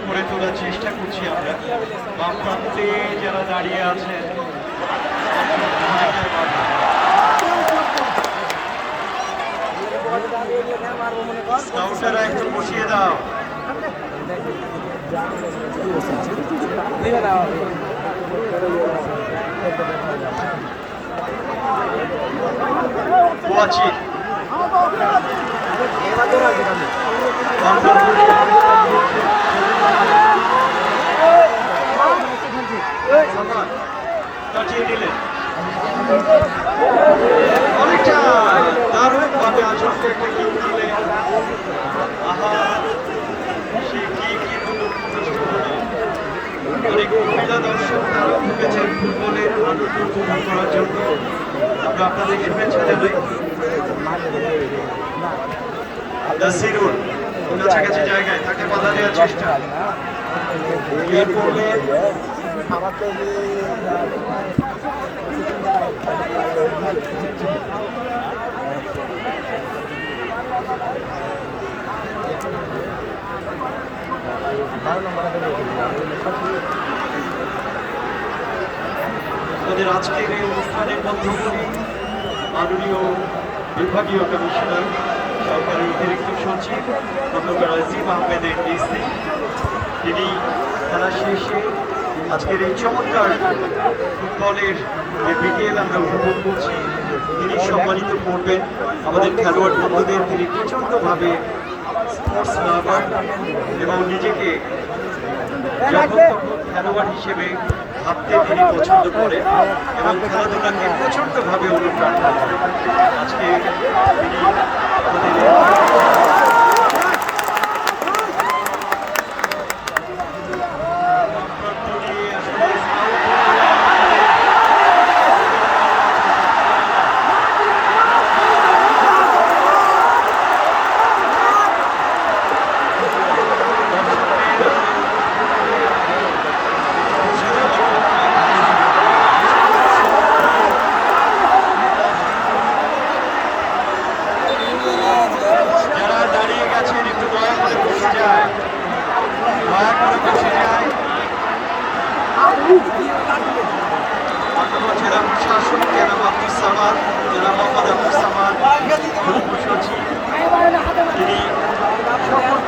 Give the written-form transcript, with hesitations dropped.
করে তোলার চেষ্টা করছি আমরা। বাম প্রান্তে যারা দাঁড়িয়ে আছেন স্কাউটাররা একটু বসিয়ে দাও। ওয়াচিং কাটিয়ে দিলেন অনেকটা দারুণ ভাবে আচরণকে একটা কিক দিলেন। আহা সে কিক অনেক মহিলা দর্শক তারা ঢুকেছেন ফুটবলের আনন্দ উপভোগ করার জন্য। আমরা আপনাদের শুভেচ্ছা জানাই। নাসিরুল কাছাকাছি জায়গায় তাকে বাধা দেওয়ার চেষ্টা করলেন। আমাদের আজকের এই অনুষ্ঠানের মধ্যমণি মাননীয় বিভাগীয় কমিশনার সরকারি অতিরিক্ত সচিব খন্দকার আজিম আহমেদের ডিসি, তিনি খেলা শেষে আজকের এই চমৎকার ফুটবলের যে বিকেল আমরা উপভোগ করছি তিনি সম্মানিত করবেন আমাদের খেলোয়াড় বন্ধুদের। তিনি প্রচণ্ডভাবে স্পোর্টস লাভার এবং নিজেকে যখন তখন খেলোয়াড় হিসেবে ভাবতে তিনি পছন্দ করেন এবং খেলাধুলাকে প্রচণ্ডভাবে অনুপ্রাণ করেন। আজকে তিনি জেলা প্রশাসক জনাব আব্দুস সামাদ, জনাব মোহাম্মদ আব্দুস সামাদ, তিনি সকল